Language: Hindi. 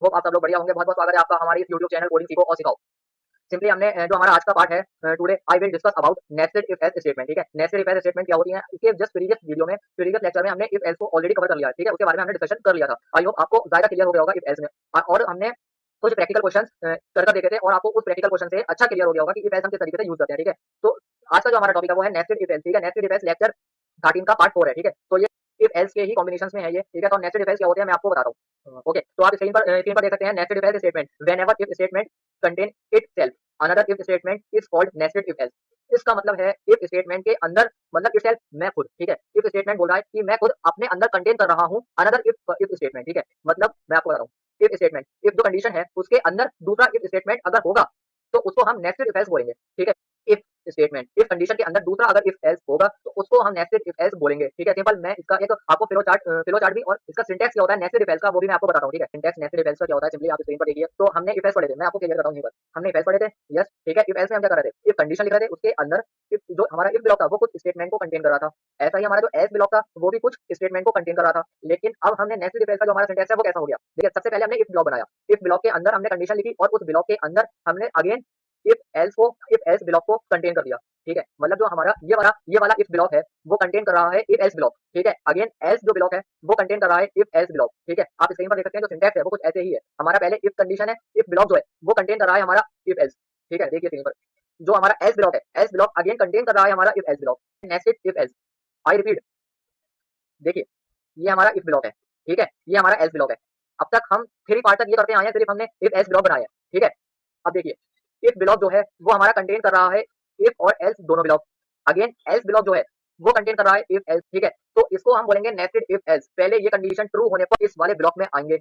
होप आप सब लोग बढ़िया होंगे। बहुत-बहुत स्वागत है आपका हमारे इस यूट्यूब चैनल कोडिंग सीखो और सिखाओ। सिंपली हमने जो हमारा आज का पार्ट है today I will discuss about nested if else statement. ठीक है, नेस्टेड इफ एल्स स्टेटमेंट क्या होती है, इसके जस्ट प्रीवियस वीडियो में प्रीवियस लेक्चर में हमने इफ एल्स को ऑलरेडी कवर कर लिया है। ठीक है, उसके बारे में हमने डिस्कशन कर लिया था। आई होप आपको ज़्यादा क्लियर हो गया होगा इफ एल्स में। और हमने कुछ प्रैक्टिकल क्वेश्चंस कर देखे थे और आपको उस प्रैक्टिकल क्वेश्चन से अच्छा क्लियर हो गया होगा कि इफ एल्स हम किस तरीके से यूज करते हैं। ठीक है, तो आज का जो हमारा टॉपिक है वो है नेस्टेड इफ एल्स। ठीक है, नेस्टेड इफ एल्स लेक्चर 13 का पार्ट 4 है। ठीक है, तो ये इफ एल्स के ही कॉम्बिनेशंस में है ये। ठीक है, तो नेस्टेड इफ एल्स क्या होते हैं मैं आपको बताता हूँ। ओके, तो आप स्क्रीन पर देख सकते हैं nested if else statement. Whenever if statement contain itself another if statement is called nested if else. इसका मतलब है इफ स्टेटमेंट के अंदर मतलब इटसेल्फ मैं खुद। ठीक है, इफ स्टेटमेंट बोल रहा है कि मैं खुद अपने अंदर कंटेन कर रहा हूँ अनदर इफ इफ स्टेटमेंट। ठीक है, मतलब मैं आपको बता रहा हूँ इफ स्टेटमेंट, इफ जो कंडीशन है उसके अंदर दूसरा इफ स्टेटमेंट अगर होगा तो उसको हम नेस्टेड इफ एल्स बोलेंगे। ठीक है, इफ स्टेटमेंट इफ कंडीशन के अंदर दूसरा अगर इफ एल्स होगा तो उसको हम नेस्टेड इफ एल्स बोलेंगे। ठीक है, सिंपल मैं इसका एक आपको फ्लो चार्ट भी और इसका सिंटैक्स क्या होता है नेस्टेड इफ एल्स का वो भी मैं आपको बताता हूँ। ठीक है, सिंटैक्स नेस्टेड इफ एल्स का क्या होता है सिंपली आप स्क्रीन पर देखिए। तो हमने इफ एल्स पढ़े थे, मैं आपको क्लियर करता हूँ यहीं पर। हमने इफ एल्स पढ़े थे, यस। ठीक है, इफ एल्स में हम क्या कर रहे थे, इफ कंडीशन लिख रहे थे, उसके अंदर इफ जो हमारा इफ ब्लॉक था वो कुछ स्टेटमेंट को कंटेन कर रहा था। ऐसा ही हमारा जो एल्स ब्लॉक था वो भी कुछ स्टेटमेंट को कंटेन कर रहा था। लेकिन अब हमने नेस्टेड इफ एल्स का जो हमारा सिंटैक्स है वो कैसा हो गया, देखिए सबसे पहले हमने इफ ब्लॉक बनाया। इफ ब्लॉक के अंदर हमने कंडीशन लिखी और उस ब्लॉक के अंदर हमने अगेन इफ एल्स ब्लॉक को कंटेन कर दिया। ठीक है, मतलब जो हमारा ये वाला इफ ब्लॉक है वो कंटेन कर रहा है इफ एल्स ब्लॉक। ठीक है, अगेन एल्स जो ब्लॉक है वो कंटेन कर रहा है इफ एल्स ब्लॉक। ठीक है, आप स्क्रीन पर देख सकते हैं जो सिंटैक्स है वो कुछ ऐसे ही है। हमारा पहले इफ कंडीशन है, इफ ब्लॉक जो है वो कंटेन कर रहा है हमारा इफ एल्स। ठीक है, देखिए स्क्रीन पर जो हमारा एल्स ब्लॉक है, एल्स ब्लॉक अगेन कंटेन कर रहा है हमारा if else block. Nested if else, I repeat, देखिए ये हमारा इफ ब्लॉक है। ठीक है, ये हमारा एल्स ब्लॉक है। अब तक हम 3 पार्ट तक ये करते आए हैं, सिर्फ हमने इफ एल्स ब्लॉक बनाया है। ठीक है, अब देखिए इफ ब्लॉक जो है वो हमारा कंटेन कर रहा है इफ और एल्स दोनों ब्लॉक। अगेन एल्स ब्लॉक जो है वो कंटेन कर रहा है इफ एल्स। ठीक है, तो इसको हम बोलेंगे नेस्टेड इफ एल्स। पहले ये कंडीशन ट्रू होने पर इस वाले ब्लॉक में आएंगे।